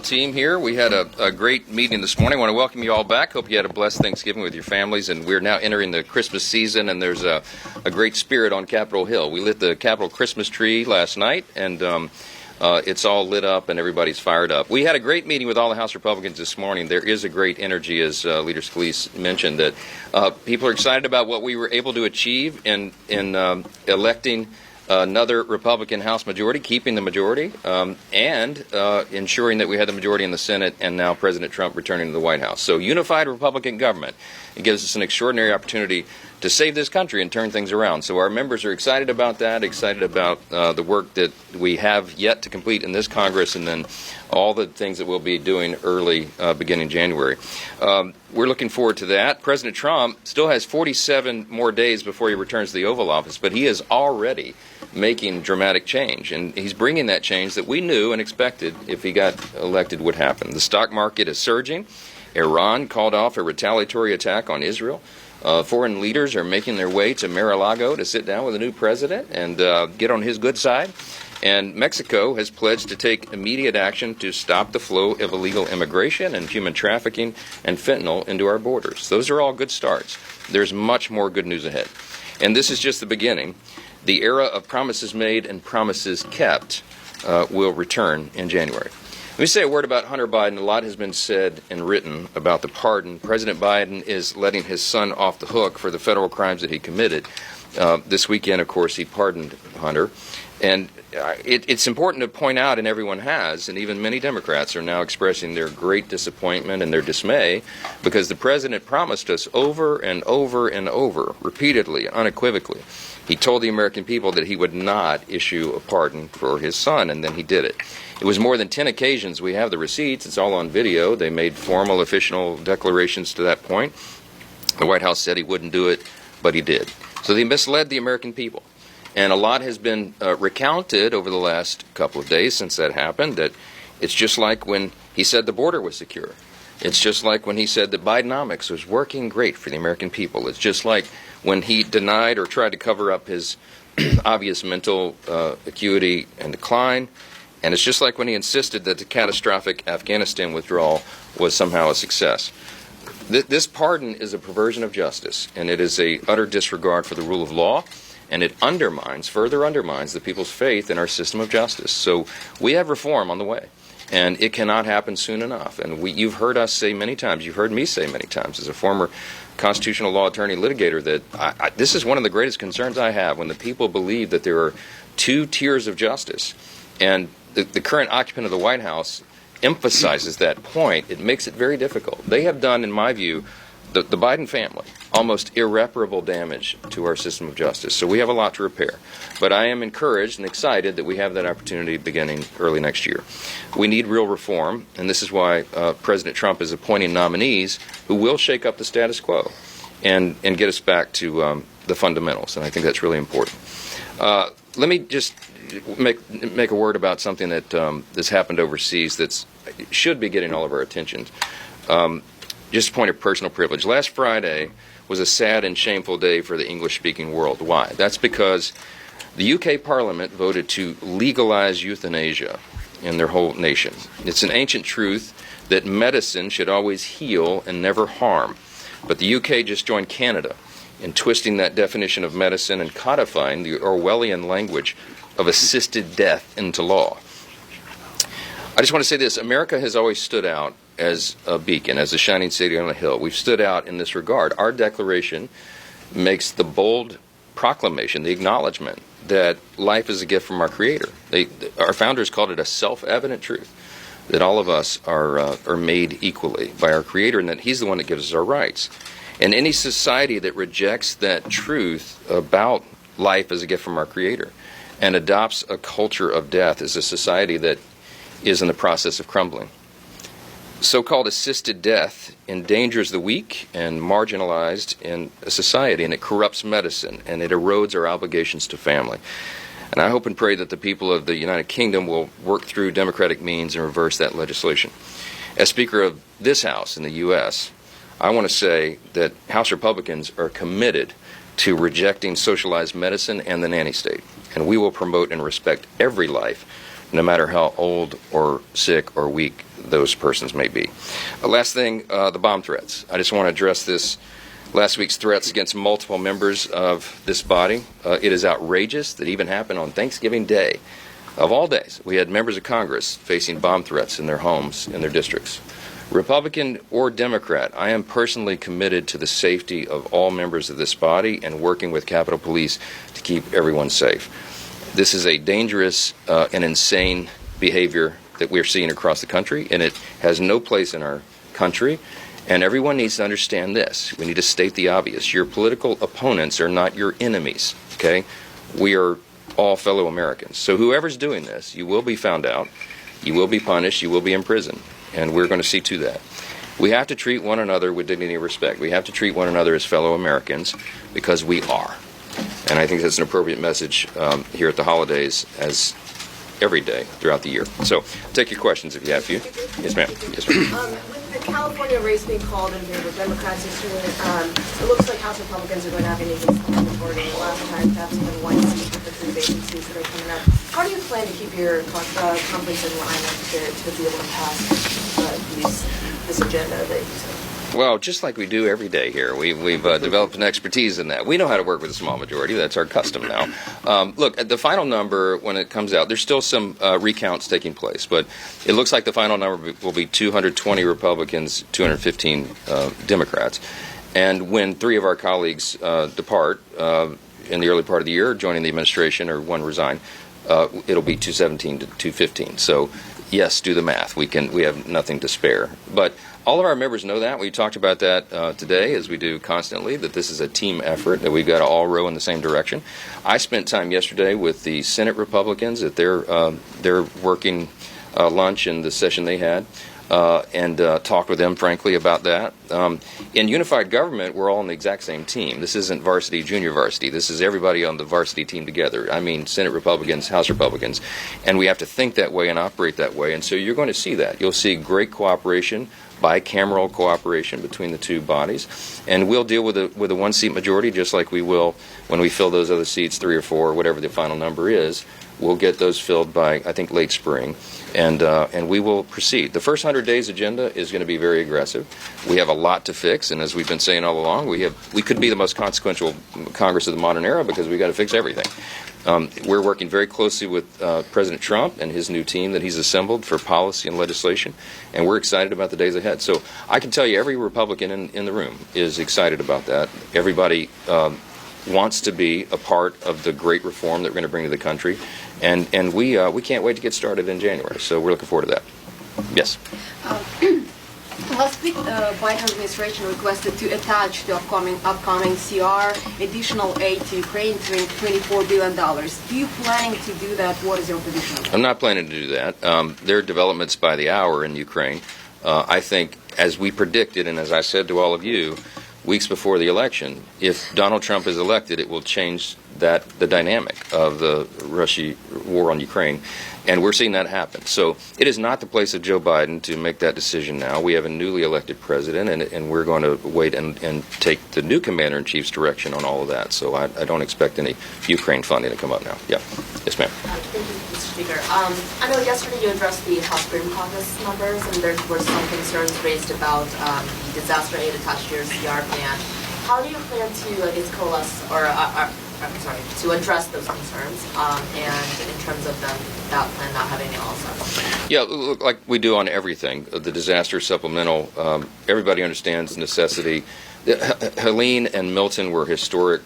team here. We had a great meeting this morning. I want to welcome you all back. Hope you had a blessed Thanksgiving with your families, and we're now entering the Christmas season, and there's a great spirit on Capitol Hill. We lit the Capitol Christmas tree last night, and it's all lit up and everybody's fired up. We had a great meeting with all the House Republicans this morning. There is a great energy, as Leader Scalise mentioned, that people are excited about what we were able to achieve in electing another Republican House majority, keeping the majority, and ensuring that we had the majority in the Senate, and now President Trump returning to the White House. So unified Republican government. It gives us an extraordinary opportunity to save this country and turn things around. So our members are excited about that, excited about the work that we have yet to complete in this Congress, and then all the things that we'll be doing early, beginning January. We're looking forward to that. President Trump still has 47 more days before he returns to the Oval Office, but he is already making dramatic change, and he's bringing that change that we knew and expected if he got elected would happen. The stock market is surging. Iran called off a retaliatory attack on Israel. Foreign leaders are making their way to Mar-a-Lago to sit down with a new president and get on his good side. And Mexico has pledged to take immediate action to stop the flow of illegal immigration and human trafficking and fentanyl into our borders. Those are all good starts. There's much more good news ahead. And this is just the beginning. The era of promises made and promises kept will return in January. Let me say a word about Hunter Biden. A lot has been said and written about the pardon. President Biden is letting his son off the hook for the federal crimes that he committed. This weekend, of course, he pardoned Hunter. And it's important to point out, and everyone has, and even many Democrats are now expressing their great disappointment and their dismay, because the president promised us over and over and over, repeatedly, unequivocally. He told the American people that he would not issue a pardon for his son, and then he did it. It was more than 10 occasions. We have the receipts. It's all on video. They made formal official declarations to that point. The White House said he wouldn't do it, but he did. So they misled the American people. And a lot has been recounted over the last couple of days since that happened, that it's just like when he said the border was secure. It's just like when he said that Bidenomics was working great for the American people. It's just like when he denied or tried to cover up his obvious mental acuity and decline. And it's just like when he insisted that the catastrophic Afghanistan withdrawal was somehow a success. This pardon is a perversion of justice, and it is a utter disregard for the rule of law, and it further undermines the people's faith in our system of justice. So we have reform on the way, and it cannot happen soon enough. And you've heard us say many times, you've heard me say many times as a former constitutional law attorney litigator, that this is one of the greatest concerns I have, when the people believe that there are two tiers of justice. And the current occupant of the White House emphasizes that point. It makes it very difficult. They have done, in my view, the Biden family, almost irreparable damage to our system of justice. So we have a lot to repair. But I am encouraged and excited that we have that opportunity beginning early next year. We need real reform, and this is why President Trump is appointing nominees who will shake up the status quo and get us back to the fundamentals, and I think that's really important. Let me just make a word about something that's happened overseas that should be getting all of our attention. Just a point of personal privilege. Last Friday was a sad and shameful day for the English-speaking world. Why? That's because the UK Parliament voted to legalize euthanasia in their whole nation. It's an ancient truth that medicine should always heal and never harm. But the UK just joined Canada in twisting that definition of medicine and codifying the Orwellian language of assisted death into law. I just want to say this. America has always stood out as a beacon, as a shining city on a hill. We've stood out in this regard. Our declaration makes the bold proclamation, the acknowledgement that life is a gift from our Creator. Our founders called it a self-evident truth, that all of us are made equally by our Creator, and that He's the one that gives us our rights. And any society that rejects that truth about life as a gift from our Creator and adopts a culture of death is a society that is in the process of crumbling. So-called assisted death endangers the weak and marginalized in a society, and it corrupts medicine, and it erodes our obligations to family. And I hope and pray that the people of the United Kingdom will work through democratic means and reverse that legislation. As Speaker of this House in the U.S., I want to say that House Republicans are committed to rejecting socialized medicine and the nanny state, and we will promote and respect every life, no matter how old or sick or weak those persons may be. Last thing, the bomb threats. I just want to address this. Last week's threats against multiple members of this body. It is outrageous that even happened on Thanksgiving Day. Of all days, we had members of Congress facing bomb threats in their homes, in their districts. Republican or Democrat, I am personally committed to the safety of all members of this body and working with Capitol Police to keep everyone safe. This is a dangerous and insane behavior that we're seeing across the country, and it has no place in our country. And everyone needs to understand this. We need to state the obvious. Your political opponents are not your enemies, okay? We are all fellow Americans. So whoever's doing this, you will be found out, you will be punished, you will be in prison. And we're going to see to that. We have to treat one another with dignity and respect. We have to treat one another as fellow Americans because we are. And I think that's an appropriate message here at the holidays as every day throughout the year. So take your questions if you have a few. Yes, ma'am. Yes, ma'am. With the California race being called in favor of Democrats, it looks like House Republicans are going to have an equal majority. The last time to have even one seat with the three vacant seats that are coming up. How do you plan to keep your conference in line to be able to pass this agenda that you said? Well, just like we do every day here, we've developed an expertise in that. We know how to work with a small majority. That's our custom now. Look, at the final number, when it comes out, there's still some recounts taking place, but it looks like the final number will be 220 Republicans, 215 Democrats. And when three of our colleagues depart in the early part of the year, joining the administration, or one resign, it'll be 217 to 215. So, yes, do the math. We have nothing to spare. But all of our members know that. We talked about that today, as we do constantly, that this is a team effort, that we've got to all row in the same direction. I spent time yesterday with the Senate Republicans at their working lunch and the session they had, and talked with them, frankly, about that. In unified government, we're all on the exact same team. This isn't varsity, junior varsity. This is everybody on the varsity team together. I mean, Senate Republicans, House Republicans. And we have to think that way and operate that way. And so you're going to see that. You'll see great cooperation, bicameral cooperation between the two bodies, and we'll deal with a one-seat majority just like we will when we fill those other seats, 3 or 4, whatever the final number is. We'll get those filled by, I think, late spring, and we will proceed. The first 100 days agenda is going to be very aggressive. We have a lot to fix, and as we've been saying all along, we could be the most consequential Congress of the modern era because we've got to fix everything. We're working very closely with President Trump and his new team that he's assembled for policy and legislation, and we're excited about the days ahead. So I can tell you every Republican in the room is excited about that. Everybody wants to be a part of the great reform that we're going to bring to the country, and we can't wait to get started in January. So we're looking forward to that. Yes. Last week, Biden administration requested to attach to upcoming CR additional aid to Ukraine, $24 billion. Do you planning to do that? What is your position? I'm not planning to do that. There are developments by the hour in Ukraine. I think, as we predicted, and as I said to all of you, weeks before the election, if Donald Trump is elected, it will change the dynamic of the Russia war on Ukraine, and we're seeing that happen. So it is not the place of Joe Biden to make that decision now. We have a newly elected president, and we're going to wait and take the new commander-in-chief's direction on all of that. So I don't expect any Ukraine funding to come up now. Yeah. Yes, ma'am. Thank you, Mr. Speaker. I know yesterday you addressed the House Freedom Caucus numbers, and there were some concerns raised about the disaster aid attached to your CR plan. How do you plan to, coalesce or to address those concerns, and in terms of that plan not having the all-stars? Yeah, look, like we do on everything, the disaster supplemental, everybody understands the necessity. Helene and Milton were historic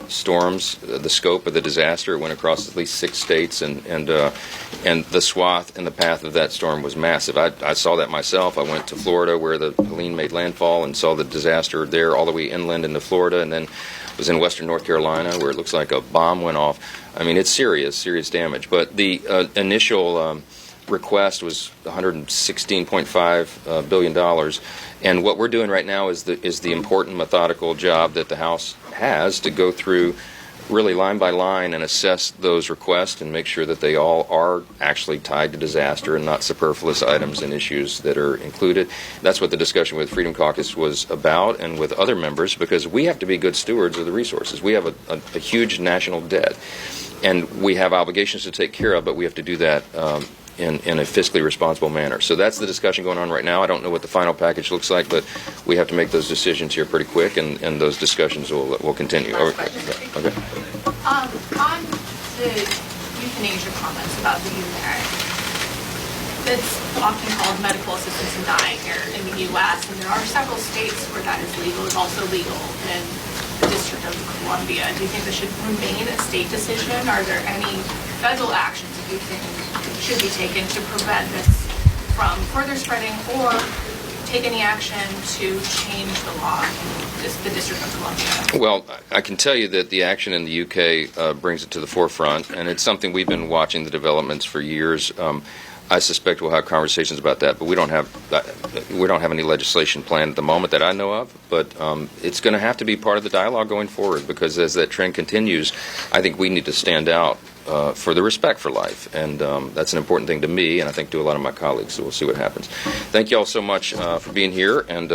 storms. The scope of the disaster went across at least 6 states, and the swath and the path of that storm was massive. I saw that myself. I went to Florida where the Helene made landfall and saw the disaster there all the way inland into Florida, and then was in western North Carolina where it looks like a bomb went off. I mean, it's serious damage. But the initial request was $116.5 billion. And what we're doing right now is the important methodical job that the House has to go through really line by line and assess those requests and make sure that they all are actually tied to disaster and not superfluous items and issues that are included. That's what the discussion with Freedom Caucus was about, and with other members, because we have to be good stewards of the resources. We have a huge national debt. and we have obligations to take care of, but we have to do that in a fiscally responsible manner. So that's the discussion going on right now. I don't know what the final package looks like, but we have to make those decisions here pretty quick, and those discussions will continue. Okay. On the euthanasia comments about the UK, it's often called medical assistance in dying here in the U.S., and there are several states where that is legal. It's also legal in the District of Columbia. Do you think this should remain a state decision? Are there any federal actions that you think should be taken to prevent this from further spreading, or take any action to change the law in the District of Columbia? Well, I can tell you that the action in the UK brings it to the forefront, and it's something we've been watching the developments for years. I suspect we'll have conversations about that, but we don't have any legislation planned at the moment that I know of. But it's going to have to be part of the dialogue going forward, because as that trend continues, I think we need to stand out for the respect for life, and that's an important thing to me, and I think to a lot of my colleagues. So we'll see what happens. Thank you all so much for being here, and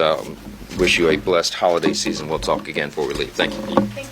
wish you a blessed holiday season. We'll talk again before we leave. Thank you.